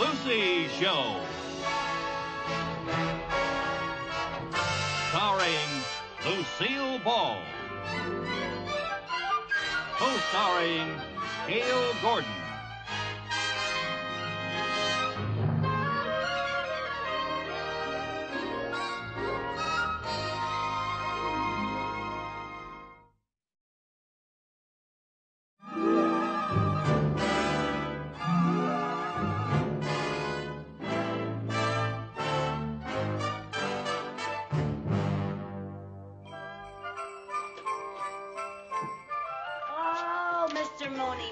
Lucy Show. Starring Lucille Ball. Co-starring Gail Gordon.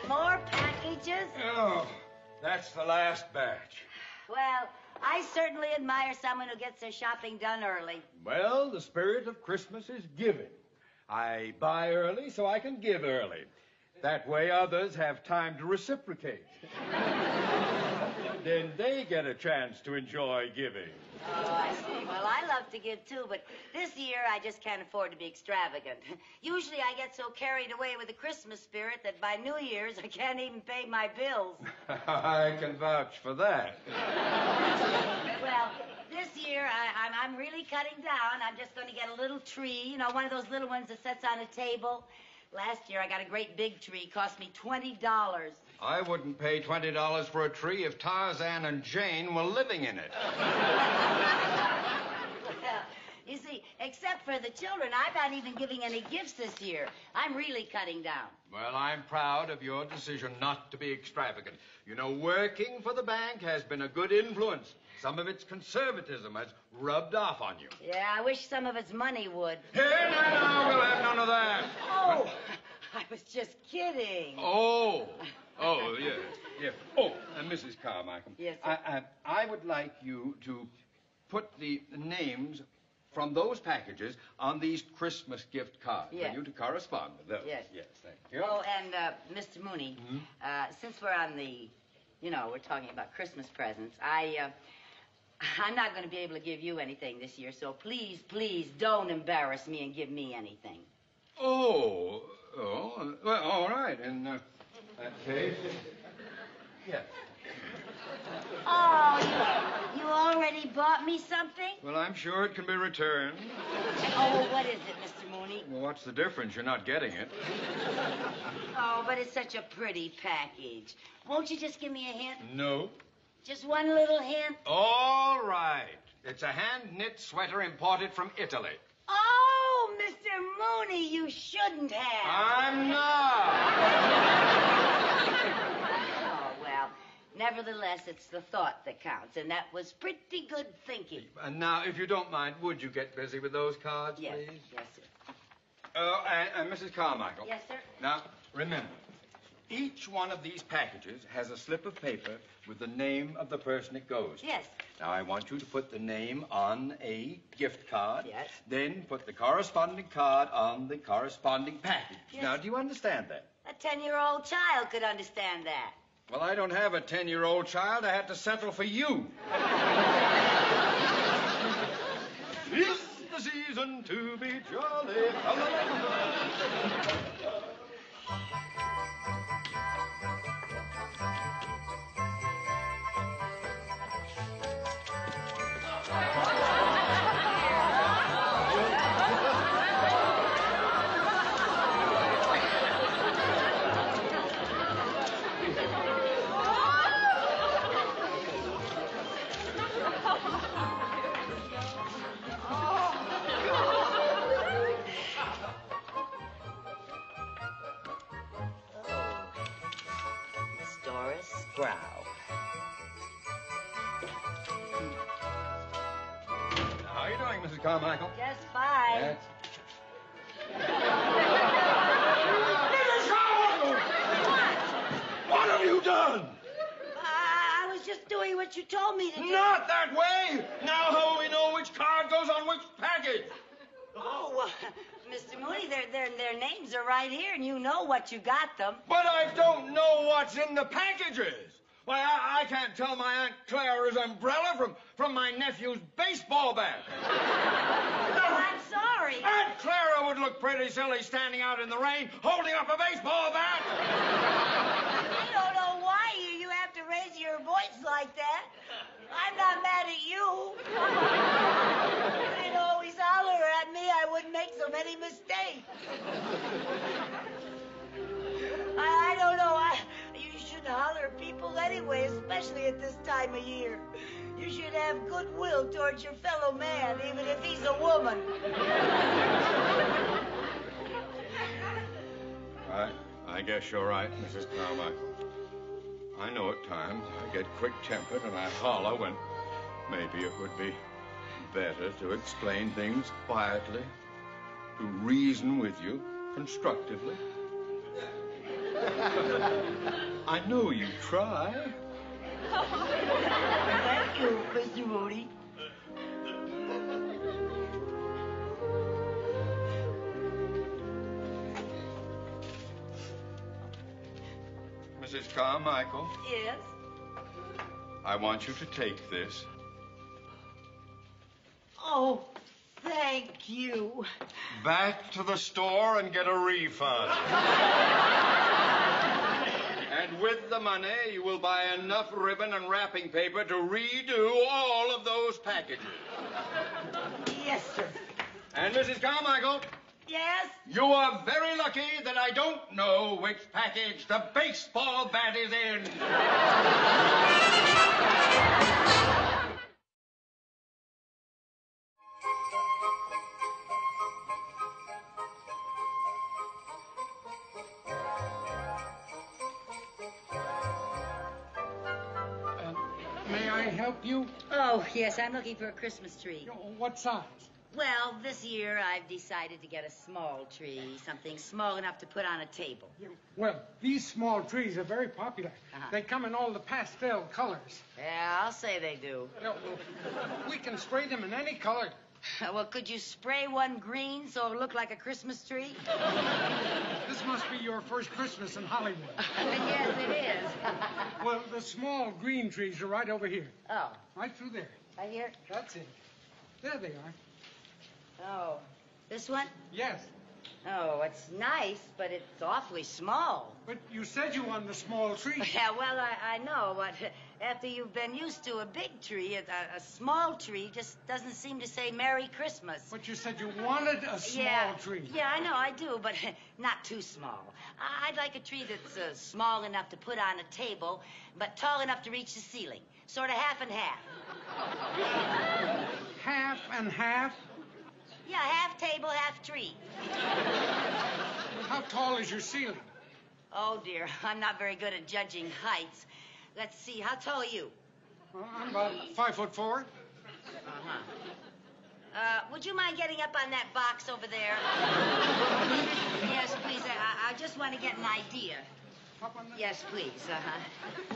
More packages? Oh, that's the last batch. Well, I certainly admire someone who gets their shopping done early. Well, the spirit of Christmas is giving. I buy early so I can give early. That way others have time to reciprocate. Then they get a chance to enjoy giving. Oh, I see. Well, I love to give, too, but this year I just can't afford to be extravagant. Usually I get so carried away with the Christmas spirit that by New Year's I can't even pay my bills. I can vouch for that. Well, this year I'm really cutting down. I'm just going to get a little tree, you know, one of those little ones that sits on a table. Last year I got a great big tree. It cost me $20. I wouldn't pay $20 for a tree if Tarzan and Jane were living in it. Well, you see, except for the children, I'm not even giving any gifts this year. I'm really cutting down. Well, I'm proud of your decision not to be extravagant. You know, working for the bank has been a good influence. Some of its conservatism has rubbed off on you. Yeah, I wish some of its money would. Here, now, we'll have none of that. Oh, I was just kidding. Oh, yeah. Oh, Mrs. Carmichael. Yes, sir. I would like you to put the names from those packages on these Christmas gift cards. Yes. For you to correspond with those. Yes. Yes, thank you. Oh, and, Mr. Mooney, since we're on the, you know, we're talking about Christmas presents, I'm not going to be able to give you anything this year, so please, please don't embarrass me and give me anything. Oh, well, all right. In that case, yes. Oh, you already bought me something? Well, I'm sure it can be returned. Oh, what is it, Mr. Mooney? Well, what's the difference? You're not getting it. Oh, but it's such a pretty package. Won't you just give me a hint? No. Just one little hint? All right. It's a hand-knit sweater imported from Italy. Oh, Mr. Mooney, you shouldn't have. I'm not. Oh, well, nevertheless, it's the thought that counts, and that was pretty good thinking. And now, if you don't mind, would you get busy with those cards, Yes, please? yes, sir. And Mrs. Carmichael. Yes, sir. Now, remember, each one of these packages has a slip of paper with the name of the person it goes to. Yes. Now, I want you to put the name on a gift card. Yes. Then put the corresponding card on the corresponding package. Yes. Now, do you understand that? A 10-year-old child could understand that. Well, I don't have a 10-year-old child. I had to settle for you. It's the season to be jolly. Brow. How are you doing, Mrs. Carmichael? Just fine. That's... Mrs. Carmichael! What have you done? I was just doing what you told me to do. Not that way! Now how will we know which card goes on which package? Oh, Mr. Mooney, their names are right here, and you know what you got them. But I don't know what's in the packages. Why, I can't tell my Aunt Clara's umbrella from my nephew's baseball bat. Oh, I'm sorry. Aunt Clara would look pretty silly standing out in the rain holding up a baseball bat. I don't know why you have to raise your voice like that. I'm not mad at you. If you'd always holler at me, I wouldn't make so many mistakes. I don't know. You shouldn't holler at people anyway, especially at this time of year. You should have goodwill towards your fellow man, even if he's a woman. I guess you're right, Mrs. Carmichael. I know at times I get quick-tempered and I holler when maybe it would be better to explain things quietly, to reason with you constructively. I know you try. Thank you, Mr. Moody. Mrs. Carmichael, Yes? I want you to take this. Oh, thank you. Back to the store and get a refund. And with the money, you will buy enough ribbon and wrapping paper to redo all of those packages. Yes, sir. And Mrs. Carmichael, Yes? you are very lucky that I don't know which package the baseball bat is in. May I help you? Oh, yes, I'm looking for a Christmas tree. What size? Well, this year I've decided to get a small tree, something small enough to put on a table. Well, these small trees are very popular. Uh-huh. They come in all the pastel colors. Yeah, I'll say they do. We can spray them in any color. Well, could you spray one green so it'll look like a Christmas tree? This must be your first Christmas in Hollywood. Yes, it is. Well, the small green trees are right over here. Oh, Right through there. right here? That's it. There they are. Oh, this one? Yes. Oh, it's nice, but it's awfully small. But you said you wanted a small tree. Yeah, well, I know, but after you've been used to a big tree, a small tree just doesn't seem to say Merry Christmas. But you said you wanted a small Yeah, tree. yeah, I know, I do, but not too small. I'd like a tree that's small enough to put on a table, but tall enough to reach the ceiling. Sort of half and half. Half and half? Yeah, half table, half tree. How tall is your ceiling? Oh, dear, I'm not very good at judging heights. Let's see, how tall are you? Well, I'm about 5'4". Uh-huh. Would you mind getting up on that box over there? Yes, please. I just want to get an idea. Up on the... Yes, please. Uh-huh.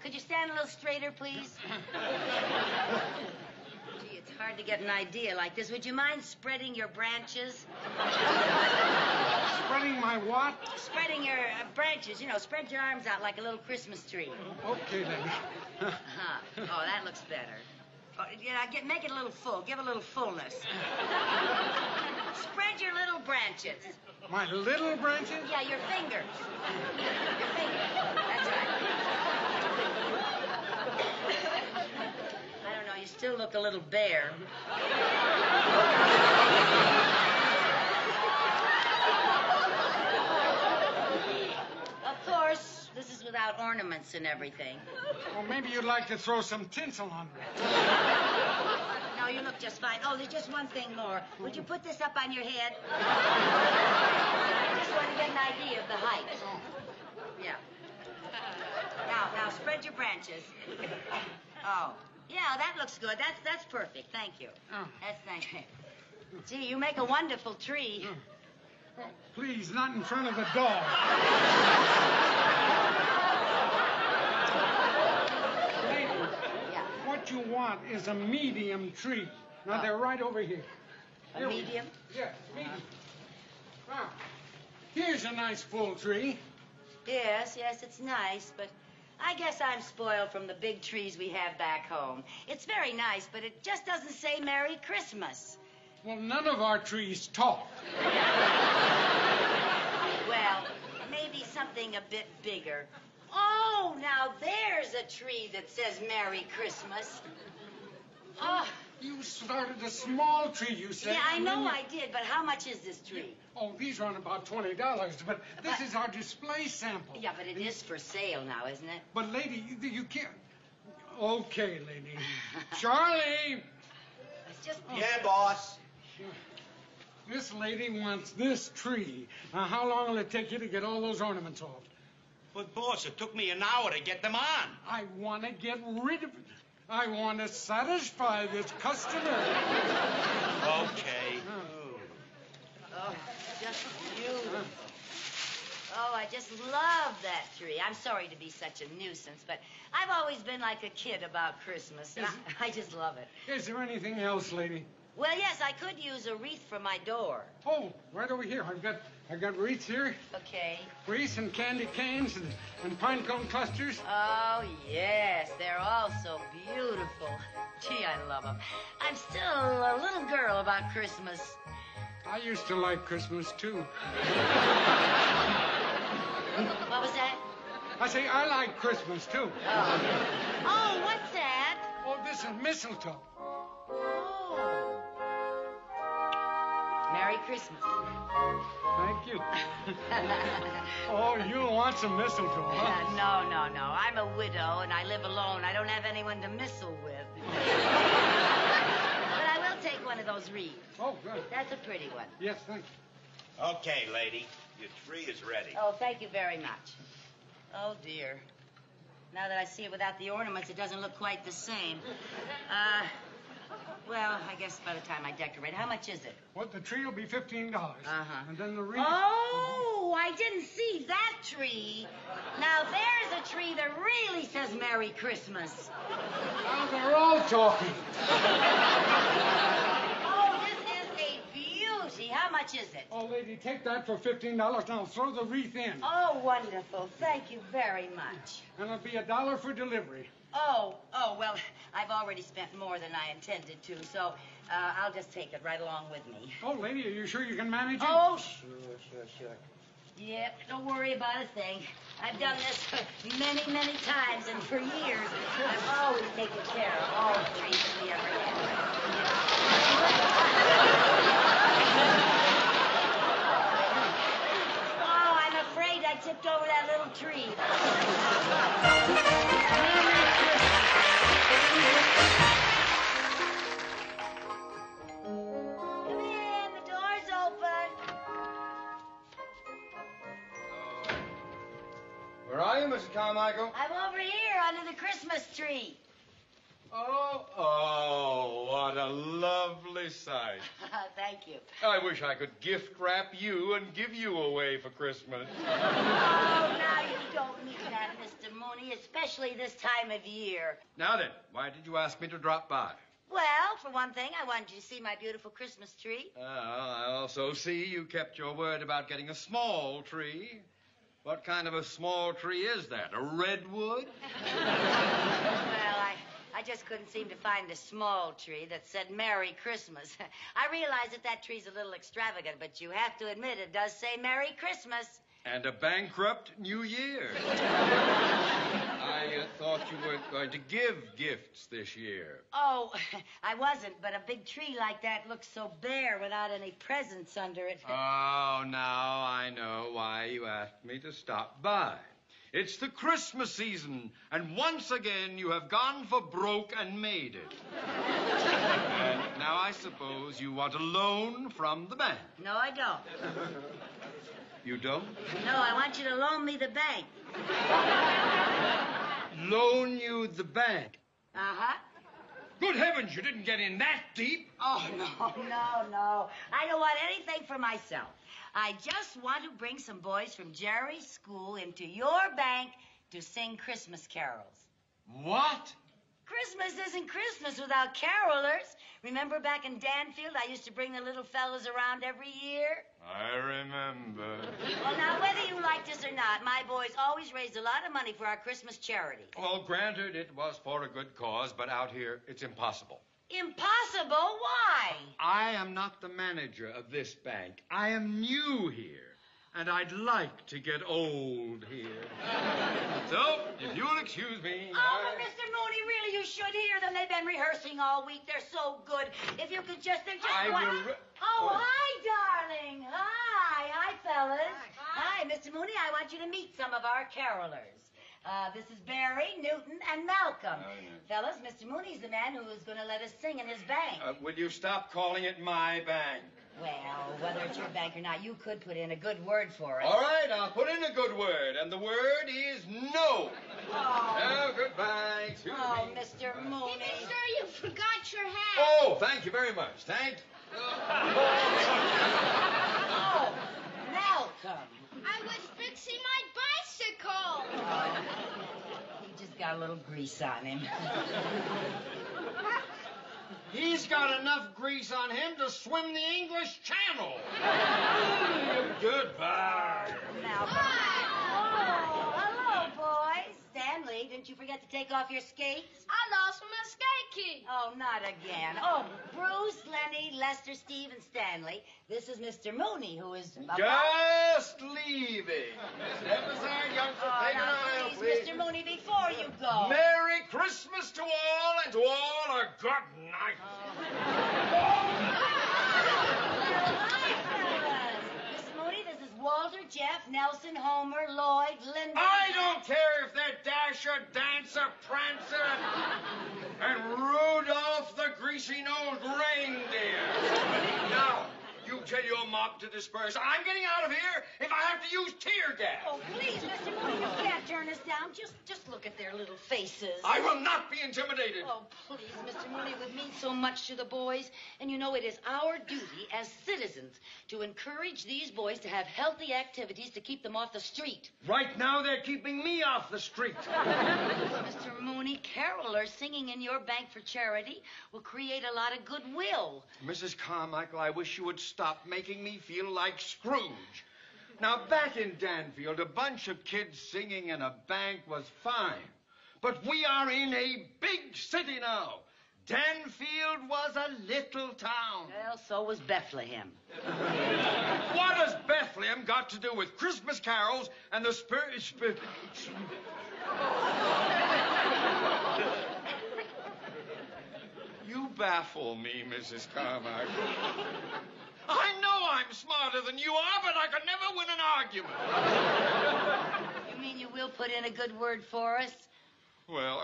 Could you stand a little straighter, please? Gee, it's hard to get an idea like this. Would you mind spreading your branches? Spreading my what? Spreading your branches. You know, spread your arms out like a little Christmas tree. Okay, then. Uh-huh. Oh, that looks better. Oh, yeah, make it a little full. Give a little fullness. Spread your little branches. My little branches? Yeah, your fingers. Your fingers. That's right. I don't know. You still look a little bare. Of course, this is without ornaments and everything. Well, maybe you'd like to throw some tinsel on it. No, you look just fine. Oh, there's just one thing more. Would you put this up on your head? I just want to get an idea of the height. Yeah. Now, spread your branches. Oh, yeah, that looks good. That's perfect. Thank you. Oh. Thank you. Gee, you make a wonderful tree. Oh, please, not in front of the dog. Lady, Yeah. what you want is a medium tree. Now, they're right over here. A Here we- medium? Yeah, medium. Now, here's a nice full tree. Yes, it's nice, but I guess I'm spoiled from the big trees we have back home. It's very nice, but it just doesn't say Merry Christmas. Well, none of our trees talk. Well, maybe something a bit bigger. Oh, now there's a tree that says Merry Christmas. Oh. You started a small tree, you said. Yeah, I know I did, but how much is this tree? Oh, these run about $20, but this is our display sample. Yeah, but it is for sale now, isn't it? But, lady, you can't... Okay, lady. Charlie! It's just... Yeah, boss. This lady wants this tree. Now, how long will it take you to get all those ornaments off? But, boss, it took me an hour to get them on. I want to get rid of it. I want to satisfy this customer. Okay. Oh, just beautiful. Oh, I just love that tree. I'm sorry to be such a nuisance, but I've always been like a kid about Christmas. And I just love it. Is there anything else, lady? Well, yes, I could use a wreath for my door. Oh, right over here. I've got wreaths here. Okay. Wreaths and candy canes and pine cone clusters. Oh, yes. They're all so beautiful. Gee, I love them. I'm still a little girl about Christmas. I used to like Christmas, too. What was that? I say I like Christmas, too. Oh, what's that? Oh, this is mistletoe. Oh. Merry Christmas. Thank you. Oh, you want some mistletoe, huh? No. I'm a widow, and I live alone. I don't have anyone to mistle with. But I will take one of those wreaths. Oh, good. That's a pretty one. Yes, thank you. Okay, lady. Your tree is ready. Oh, thank you very much. Oh, dear. Now that I see it without the ornaments, it doesn't look quite the same. Well, I guess by the time I decorate, how much is it? Well, the tree will be $15. Uh-huh. And then the wreath... Oh, I didn't see that tree. Now, there's a tree that really says Merry Christmas. Now they're all talking. Oh, this is a beauty. How much is it? Oh, lady, take that for $15. Now throw the wreath in. Oh, wonderful. Thank you very much. And it'll be $1 for delivery. Oh, well, I've already spent more than I intended to, so I'll just take it right along with me. Oh, lady, are you sure you can manage it? Oh, sure. Yep, don't worry about a thing. I've done this many, many times, and for years, I've always taken care of all the trees that we ever had. Oh, I'm afraid I tipped over that little tree. Come in, the door's open. Where are you, Mrs. Carmichael? I'm over here under the Christmas tree. Oh, what a lovely sight. Thank you. I wish I could gift wrap you and give you away for Christmas. Oh, now you don't mean that, Mr. Mooney, especially this time of year. Now then, why did you ask me to drop by? Well, for one thing, I wanted you to see my beautiful Christmas tree. I also see you kept your word about getting a small tree. What kind of a small tree is that? A redwood? Well, I just couldn't seem to find a small tree that said Merry Christmas. I realize that tree's a little extravagant, but you have to admit it does say Merry Christmas. And a bankrupt New Year. I thought you weren't going to give gifts this year. Oh, I wasn't, but a big tree like that looks so bare without any presents under it. Oh, now I know why you asked me to stop by. It's the Christmas season, and once again you have gone for broke and made it. And now I suppose you want a loan from the bank. No, I don't. You don't? No, I want you to loan me the bank. Loan you the bank? Uh-huh. Good heavens, you didn't get in that deep. Oh, no. I don't want anything for myself. I just want to bring some boys from Jerry's school into your bank to sing Christmas carols. What? Christmas isn't Christmas without carolers. Remember back in Danfield, I used to bring the little fellows around every year? I remember. Well, now, whether you like this or not, my boys always raised a lot of money for our Christmas charity. Well, granted, it was for a good cause, but out here, it's impossible. Impossible? Why? I am not the manager of this bank. I am new here. and I'd like to get old here. So, if you'll excuse me... Oh, but Mr. Mooney, really, you should hear them. They've been rehearsing all week. They're so good. If you could just... I will... Hi, darling. Hi, fellas. Hi, Mr. Mooney. I want you to meet some of our carolers. This is Barry, Newton, and Malcolm. Oh, yeah. Fellas, Mr. Mooney's the man who is going to let us sing in his bank. Will you stop calling it my bank? Well, whether it's your bank or not, you could put in a good word for us. All right, I'll put in a good word, and the word is no. Oh, goodbye. Oh, Mr. Mooney. Hey, mister, you forgot your hat. Oh, thank you very much. Thank you. Oh, Malcolm. I was fixing my bicycle. Oh, he just got a little grease on him. He's got enough grease on him to swim the English Channel. Goodbye. Malcolm. Oh, hello, boys. Stanley, didn't you forget to take off your skates? I lost my skate key. Oh, not again. Oh, Bruce, Lenny, Lester, Steve, and Stanley. This is Mr. Mooney, who is... Just leaving. Step aside, youngster. Take an aisle, please. Mr. Mooney, before you go... Merry Christmas to all, and to all a good night. Mr. Mooney, this is Walter, Jeff, Nelson, Homer, Lloyd, Linda... I don't care if they're Dasher, Dancer, Prancer, and Rudolph the greasy-nosed reindeer. Now, you tell your mob to disperse. I'm getting out of here if I have to use tear gas. Oh, please, Mr. Mooney, you can't turn us down. Just look at their little faces. I will not be intimidated. Oh, please, Mr. Mooney, it would mean so much to the boys. And you know, it is our duty as citizens to encourage these boys to have healthy activities to keep them off the street. Right now, they're keeping me off the street. Mr. Mooney, carolers singing in your bank for charity will create a lot of goodwill. Mrs. Carmichael, I wish you would stop making me feel like Scrooge. Now, back in Danfield, a bunch of kids singing in a bank was fine. But we are in a big city now. Danfield was a little town. Well, so was Bethlehem. What has Bethlehem got to do with Christmas carols and the You baffle me, Mrs. Carmichael. I know I'm smarter than you are, but I could never win an argument. You mean you will put in a good word for us? Well,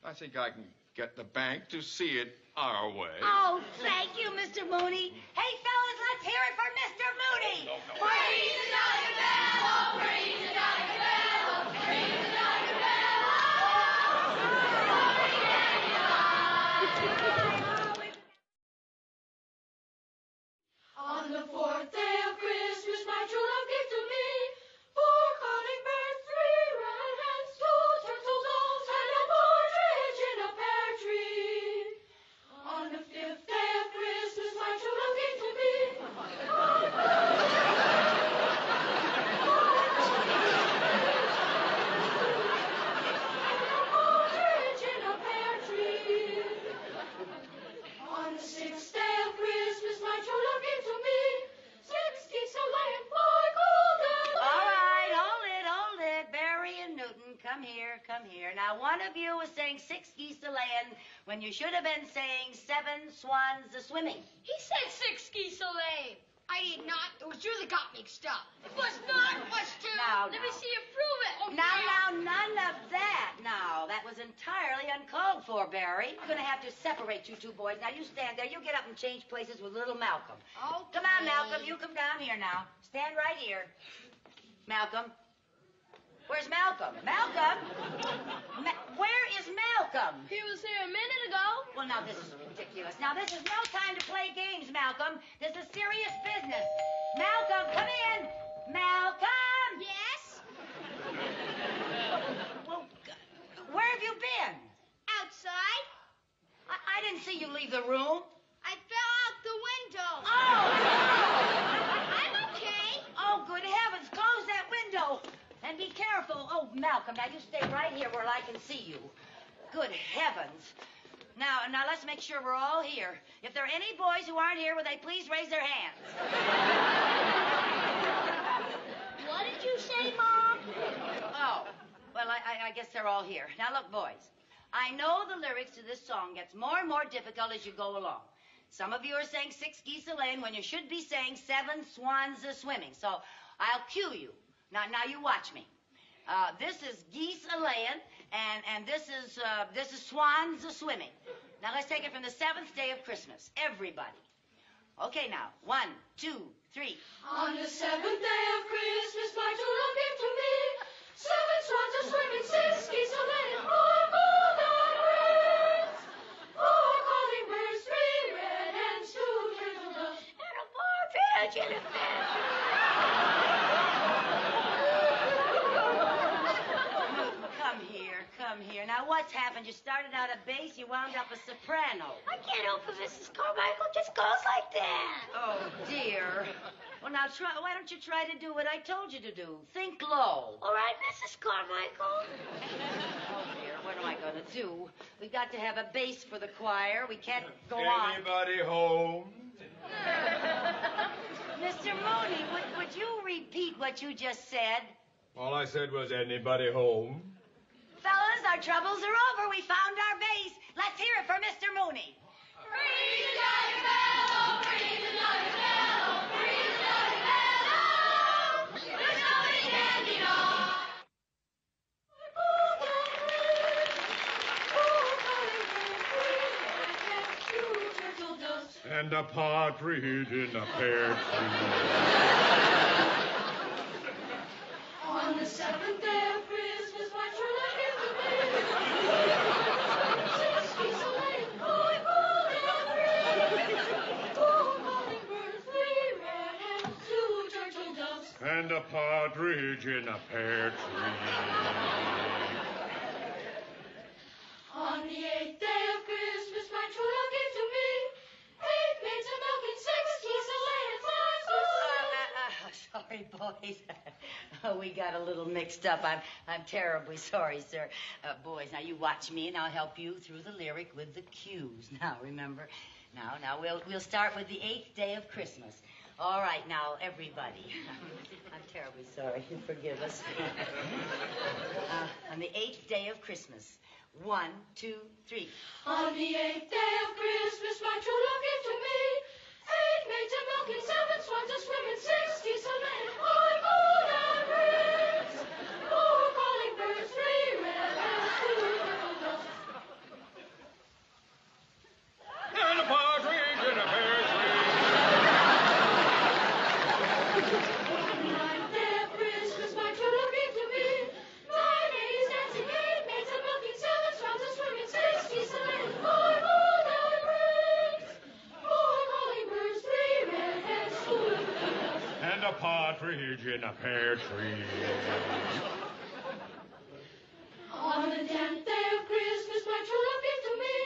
I think I can get the bank to see it our way. Oh, thank you, Mr. Mooney. Hey, fellas, let's hear it for Mr. Mooney. Praise the Dollar Bell, oh, praise the Dollar Bell, oh, praise the Dollar Bell, On the fourth day of Christmas, my true love gave to me 4 calling birds, 3 red hens, 2 turtle doves, and a partridge in a pear tree. On the 5th day of Christmas, my true love gave to me partridge in a pear tree. On the 6th day of Christmas, my true love gave to me 6 geese a laying, 5 golden. All right, hold it. Barry and Newton, come here. Now, one of you was saying 6 geese a laying when you should have been saying 7 swans a swimming. He said 6 geese a laying. I did not. It was you that got mixed up. It was not. It was true. Now, Let me see you prove it. Oh, Now, yeah. none of that. Now, that was entirely uncalled for, Barry. We're going to have to separate you two boys. Now, you stand there. You get up and change places with little Malcolm. Okay. Come on, Malcolm. You come down here now. Stand right here. Malcolm. Where's Malcolm? Malcolm? Where is Malcolm? He was here a minute ago. Well, now, this is ridiculous. Now, this is no time to play games, Malcolm. This is serious business. Malcolm, come in. Malcolm! Yes? Well, where have you been? Outside. I didn't see you leave the room. I fell out the window. Oh! I'm okay. Oh, good heavens. Close that window. And be careful. Oh, Malcolm, now you stay right here where I can see you. Good heavens. Now, let's make sure we're all here. If there are any boys who aren't here, will they please raise their hands? you say, Mom? Oh, well, I guess they're all here. Now, look, boys. I know the lyrics to this song gets more and more difficult as you go along. Some of you are saying 6 geese a-laying when you should be saying 7 swans a-swimming. So I'll cue you. Now you watch me. This is geese a-laying, and this is swans a-swimming. Now let's take it from the 7th day of Christmas. Everybody. Okay, now. 1, 2, 3. On the 7th day of Christmas, my true love gave to me 7 swans are swimming, 6 geese are laying, 4 golden rings, 4 calling birds, 3 red hens, 2 turtle doves, And a partridge in a pear. Come here. Now, what's happened? You started out a bass, you wound up a soprano. I can't help it, Mrs. Carmichael. Just goes like that. Oh, dear. Well, now, why don't you try to do what I told you to do? Think low. All right, Mrs. Carmichael. Oh, dear, what am I going to do? We've got to have a bass for the choir. We can't go on. Anybody home? Mr. Mooney, would you repeat what you just said? All I said was, anybody home? Fellas, our troubles are over. We found our bass. Let's hear it for Mr. Mooney. Ring the jolly bell, oh, ring the jolly bell, oh, ring the jolly bell, oh, there's nobody standing on. 4 golden rings, 4 calling birds, 3 red hens, 2 turtle doves, And a partridge in a pear tree. On the 7th day of Christmas, my true love gave to me 6 geese a-laying, 4 golden rings, 4 calling birds, 3 red hens, 2 turtle doves. And a partridge in a pear tree. On the 8th day of Christmas, my true love gave to me 8 maids a milking, 6 geese a-laying, 5 Sorry, boys. We got a little mixed up. I'm terribly sorry, sir. Boys, now you watch me, and I'll help you through the lyric with the cues. Now, remember? Now we'll start with the 8th day of Christmas. All right, now, everybody. I'm terribly sorry. Forgive us. On the 8th day of Christmas. 1, 2, 3. On the 8th day of Christmas, my true love gave to me 8 maids a milking, 7 swans a swimming, 6 geese a-laying, 5 golden rings, 4 calling birds, 3 red hens, 2 turtle doves. And a partridge in a pear tree. On the 9th day of Christmas, my true love gave to me 9 ladies dancing, 8 maids a milking, 7 swans a swimming, 6 geese a-laying, 5 golden rings, 4 calling birds, 3 red hens, 2 turtle doves. And a partridge in a pear tree. On the 10th day of Christmas, my true love gave to me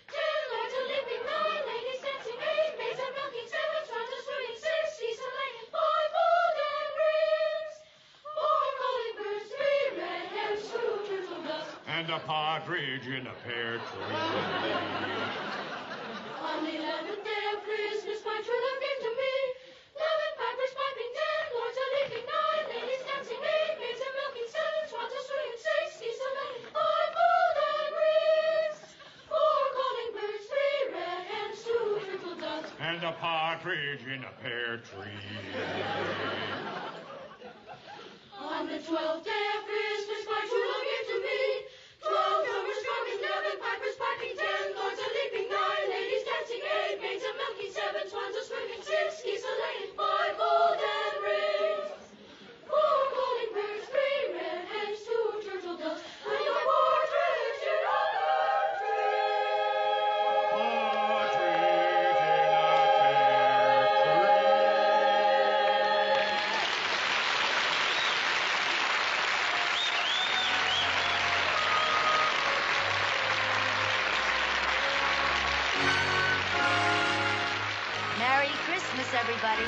10 lords a leaping, 9 ladies dancing, 8 maids a milking, 7 swans a swimming, 6 geese a-laying, 5 golden rings, 4 calling birds, 3 red hens, 2 turtle doves. And a partridge in a pear tree. On the 11th day of Christmas, my true love gave to me 11 pipers piping, 10 lords a leaping, 9 ladies dancing, 8 maids a milking, 7 swans a swimming, 6 geese a-laying, 5 golden rings, 4 calling birds, 3 red hens, 2 turtle doves. And a partridge in a pear tree. On the 12th day of Christmas, my true love gave to me 12 drummers drumming, 11 pipers piping, 10 lords a leaping, 9 ladies dancing, 8 maids a milking, 7 swans a swimming, 6 geese a-laying, 5 golden rings, 4 calling birds, 3 red hens, 2 turtle doves, and a partridge in a pear tree. Partridge in a pear tree. Merry Christmas, everybody.